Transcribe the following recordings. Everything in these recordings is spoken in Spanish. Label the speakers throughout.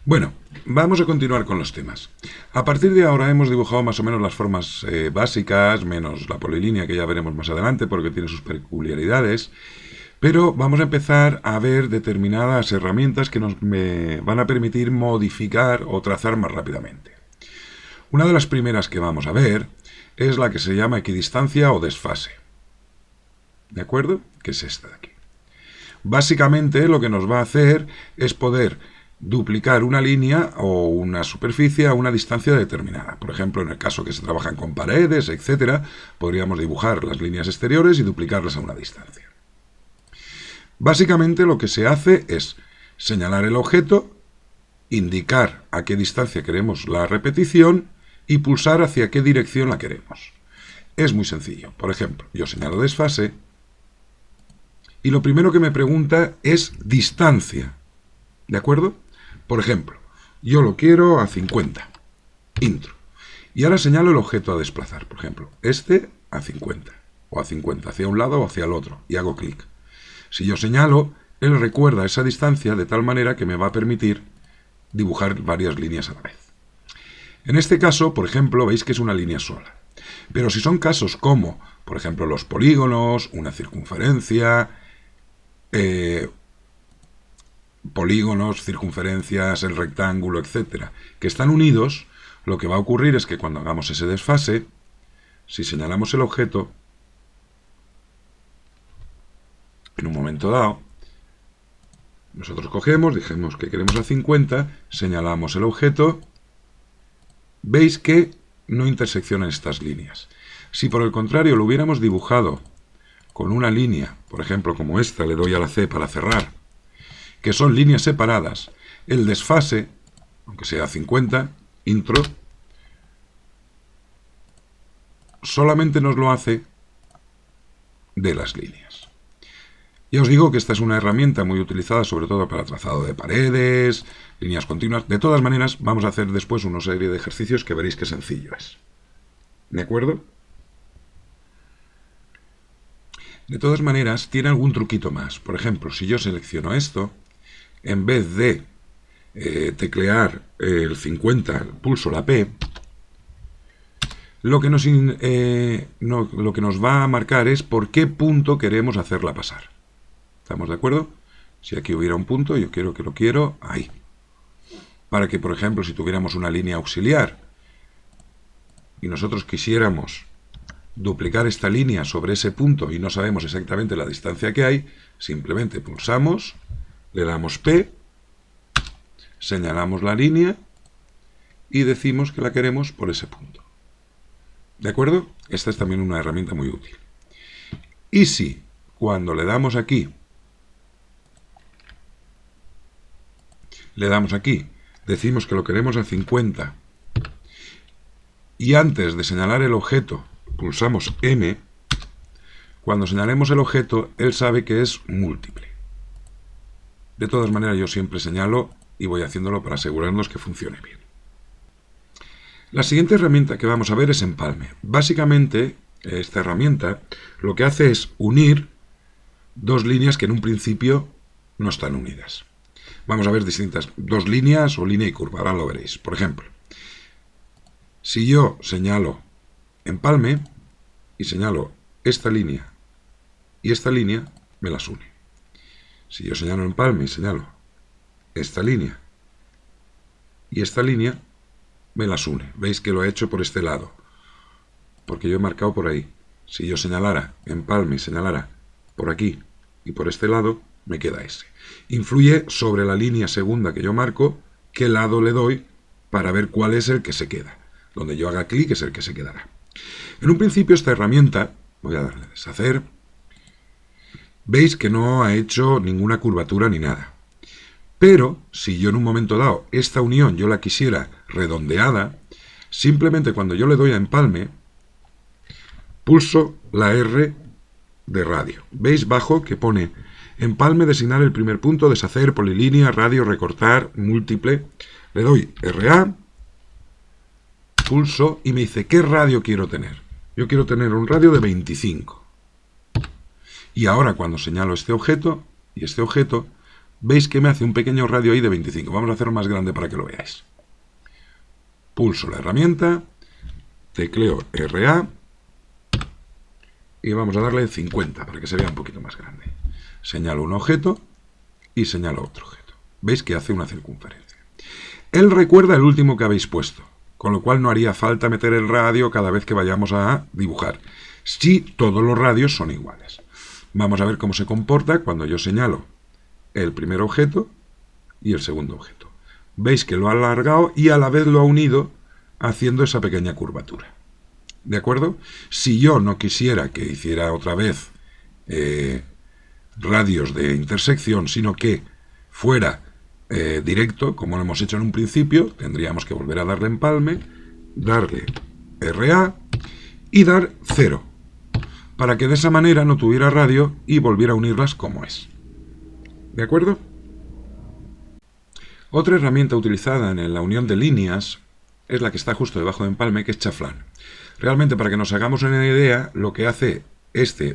Speaker 1: Bueno, vamos a continuar con los temas. A partir de ahora hemos dibujado más o menos las formas básicas, menos la polilínea que ya veremos más adelante porque tiene sus peculiaridades. Pero vamos a empezar a ver determinadas herramientas que nos van a permitir modificar o trazar más rápidamente. Una de las primeras que vamos a ver es la que se llama equidistancia o desfase. ¿De acuerdo? Que es esta de aquí. Básicamente lo que nos va a hacer es poder duplicar una línea o una superficie a una distancia determinada. Por ejemplo, en el caso que se trabajan con paredes, etcétera, podríamos dibujar las líneas exteriores y duplicarlas a una distancia. Básicamente lo que se hace es señalar el objeto, indicar a qué distancia queremos la repetición y pulsar hacia qué dirección la queremos. Es muy sencillo. Por ejemplo, yo señalo desfase y lo primero que me pregunta es distancia. ¿De acuerdo? Por ejemplo, yo lo quiero a 50. Intro. Y ahora señalo el objeto a desplazar. Por ejemplo, este a 50. O a 50, hacia un lado o hacia el otro. Y hago clic. Si yo señalo, él recuerda esa distancia de tal manera que me va a permitir dibujar varias líneas a la vez. En este caso, por ejemplo, veis que es una línea sola. Pero si son casos como, por ejemplo, los polígonos, una circunferencia, polígonos, circunferencias, el rectángulo, etcétera, que están unidos, lo que va a ocurrir es que cuando hagamos ese desfase, si señalamos el objeto, en un momento dado, nosotros cogemos, dijimos que queremos a 50, señalamos el objeto, veis que no interseccionan estas líneas. Si por el contrario lo hubiéramos dibujado con una línea, por ejemplo como esta, le doy a la C para cerrar, que son líneas separadas, el desfase, aunque sea 50, intro, solamente nos lo hace de las líneas. Ya os digo que esta es una herramienta muy utilizada sobre todo para trazado de paredes, líneas continuas. De todas maneras, vamos a hacer después una serie de ejercicios que veréis que sencillo es. ¿De acuerdo? De todas maneras, tiene algún truquito más. Por ejemplo, si yo selecciono esto, en vez de teclear el 50, pulso la P, lo que nos va a marcar es por qué punto queremos hacerla pasar. ¿Estamos de acuerdo? Si aquí hubiera un punto, yo quiero que lo quiero ahí. Para que, por ejemplo, si tuviéramos una línea auxiliar y nosotros quisiéramos duplicar esta línea sobre ese punto y no sabemos exactamente la distancia que hay, simplemente pulsamos, le damos P, señalamos la línea y decimos que la queremos por ese punto. ¿De acuerdo? Esta es también una herramienta muy útil. Y si cuando le damos aquí, decimos que lo queremos a 50 y antes de señalar el objeto pulsamos M, cuando señalemos el objeto él sabe que es múltiple. De todas maneras yo siempre señalo y voy haciéndolo para asegurarnos que funcione bien. La siguiente herramienta que vamos a ver es empalme. Básicamente esta herramienta lo que hace es unir dos líneas que en un principio no están unidas. Vamos a ver dos líneas o línea y curva, ahora lo veréis. Por ejemplo, si yo señalo empalme y señalo esta línea y esta línea, me las une. Si yo señalo empalme y señalo esta línea y esta línea, me las une. Veis que lo he hecho por este lado, porque yo he marcado por ahí. Si yo señalara empalme y señalara por aquí y por este lado, me queda ese. Influye sobre la línea segunda que yo marco, qué lado le doy para ver cuál es el que se queda. Donde yo haga clic es el que se quedará. En un principio esta herramienta, voy a darle a deshacer, veis que no ha hecho ninguna curvatura ni nada. Pero si yo en un momento dado esta unión yo la quisiera redondeada, simplemente cuando yo le doy a empalme, pulso la R de radio. ¿Veis bajo que pone empalme, designar el primer punto, deshacer, polilínea, radio, recortar, múltiple? Le doy RA, pulso y me dice ¿qué radio quiero tener? Yo quiero tener un radio de 25. Y ahora cuando señalo este objeto y este objeto, veis que me hace un pequeño radio ahí de 25. Vamos a hacerlo más grande para que lo veáis. Pulso la herramienta, tecleo RA y vamos a darle 50 para que se vea un poquito más grande. Señalo un objeto y señalo otro objeto. Veis que hace una circunferencia. Él recuerda el último que habéis puesto, con lo cual no haría falta meter el radio cada vez que vayamos a dibujar, si todos los radios son iguales. Vamos a ver cómo se comporta cuando yo señalo el primer objeto y el segundo objeto. Veis que lo ha alargado y a la vez lo ha unido haciendo esa pequeña curvatura. ¿De acuerdo? Si yo no quisiera que hiciera otra vez radios de intersección, sino que fuera directo, como lo hemos hecho en un principio, tendríamos que volver a darle empalme, darle RA y dar 0, para que de esa manera no tuviera radio y volviera a unirlas como es. ¿De acuerdo? Otra herramienta utilizada en la unión de líneas es la que está justo debajo de empalme, que es chaflán. Realmente, para que nos hagamos una idea, lo que hace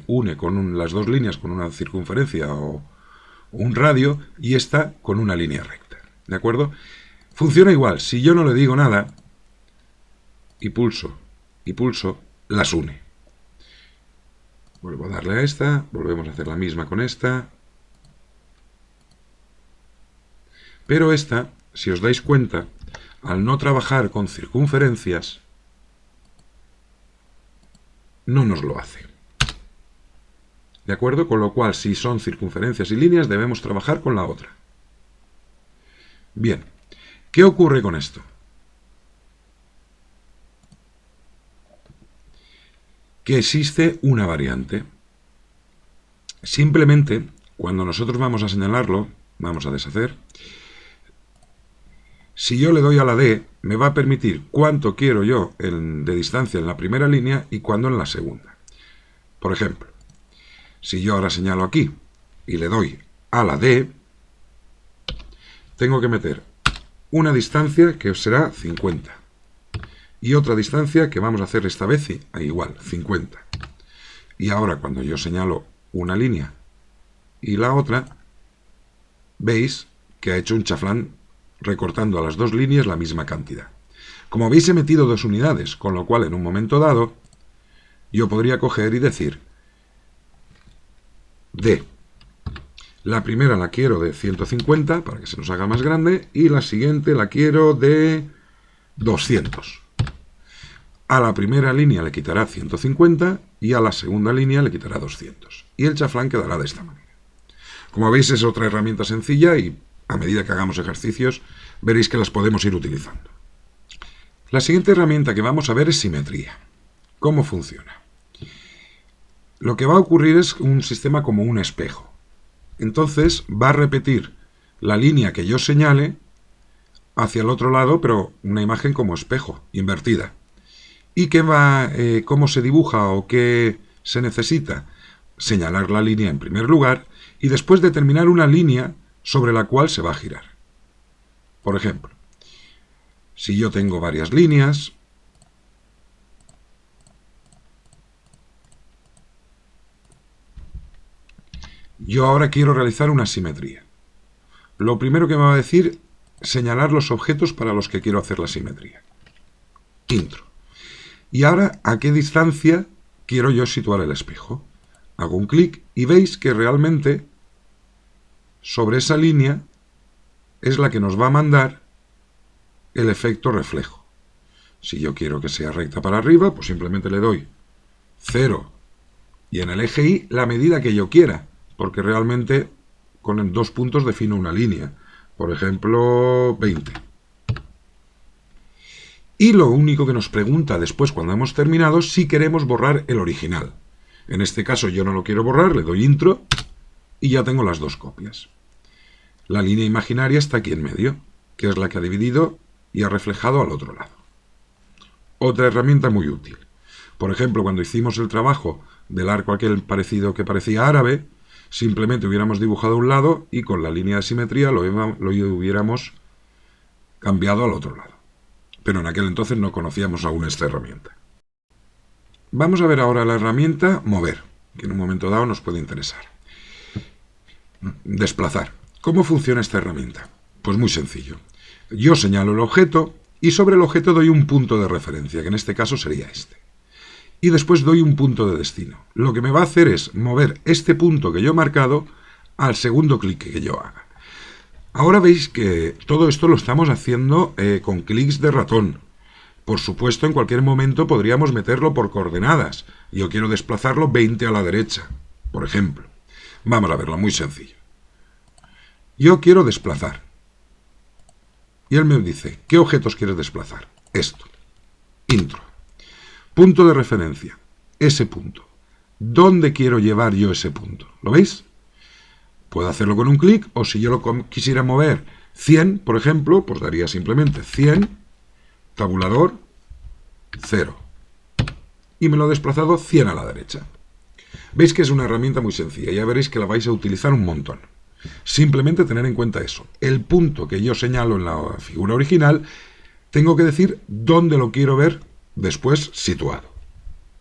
Speaker 1: une con las dos líneas con una circunferencia o un radio y esta con una línea recta. ¿De acuerdo? Funciona igual. Si yo no le digo nada y pulso, las une. Vuelvo a darle a esta, volvemos a hacer la misma con esta. Pero esta, si os dais cuenta, al no trabajar con circunferencias, no nos lo hace. ¿De acuerdo? Con lo cual, si son circunferencias y líneas, debemos trabajar con la otra. Bien, ¿qué ocurre con esto? Que existe una variante. Simplemente, cuando nosotros vamos a señalarlo, vamos a deshacer, si yo le doy a la D, me va a permitir cuánto quiero yo de distancia en la primera línea y cuándo en la segunda. Por ejemplo, si yo ahora señalo aquí y le doy a la D, tengo que meter una distancia que será 50 y otra distancia que vamos a hacer esta vez igual, 50. Y ahora cuando yo señalo una línea y la otra, veis que ha hecho un chaflán recortando a las dos líneas la misma cantidad. Como veis, he metido dos unidades, con lo cual en un momento dado yo podría coger y decir D. La primera la quiero de 150 para que se nos haga más grande y la siguiente la quiero de 200. A la primera línea le quitará 150 y a la segunda línea le quitará 200. Y el chaflán quedará de esta manera. Como veis, es otra herramienta sencilla y a medida que hagamos ejercicios veréis que las podemos ir utilizando. La siguiente herramienta que vamos a ver es simetría. ¿Cómo funciona? Lo que va a ocurrir es un sistema como un espejo. Entonces va a repetir la línea que yo señale hacia el otro lado, pero una imagen como espejo, invertida. ¿Y cómo se dibuja o qué se necesita? Señalar la línea en primer lugar y después determinar una línea sobre la cual se va a girar. Por ejemplo, si yo tengo varias líneas, yo ahora quiero realizar una simetría. Lo primero que me va a decir, señalar los objetos para los que quiero hacer la simetría. Intro. Y ahora, ¿a qué distancia quiero yo situar el espejo? Hago un clic y veis que realmente sobre esa línea es la que nos va a mandar el efecto reflejo. Si yo quiero que sea recta para arriba, pues simplemente le doy 0 y en el eje Y la medida que yo quiera, porque realmente con 2 puntos defino una línea. Por ejemplo, 20. Y lo único que nos pregunta después, cuando hemos terminado, si queremos borrar el original. En este caso yo no lo quiero borrar, le doy intro y ya tengo las dos copias. La línea imaginaria está aquí en medio, que es la que ha dividido y ha reflejado al otro lado. Otra herramienta muy útil. Por ejemplo, cuando hicimos el trabajo del arco aquel parecido que parecía árabe, simplemente hubiéramos dibujado un lado y con la línea de simetría lo hubiéramos cambiado al otro lado. Pero en aquel entonces no conocíamos aún esta herramienta. Vamos a ver ahora la herramienta mover, que en un momento dado nos puede interesar. Desplazar. ¿Cómo funciona esta herramienta? Pues muy sencillo. Yo señalo el objeto y sobre el objeto doy un punto de referencia, que en este caso sería este. Y después doy un punto de destino. Lo que me va a hacer es mover este punto que yo he marcado al segundo clic que yo haga. Ahora veis que todo esto lo estamos haciendo con clics de ratón. Por supuesto, en cualquier momento podríamos meterlo por coordenadas. Yo quiero desplazarlo 20 a la derecha, por ejemplo. Vamos a verlo, muy sencillo. Yo quiero desplazar. Y él me dice, ¿qué objetos quieres desplazar? Esto. Intro. Punto de referencia. Ese punto. ¿Dónde quiero llevar yo ese punto? ¿Lo veis? Puedo hacerlo con un clic, o si yo lo quisiera mover 100, por ejemplo, pues daría simplemente 100, tabulador, 0. Y me lo he desplazado 100 a la derecha. Veis que es una herramienta muy sencilla, ya veréis que la vais a utilizar un montón. Simplemente tener en cuenta eso. El punto que yo señalo en la figura original, tengo que decir dónde lo quiero ver después situado.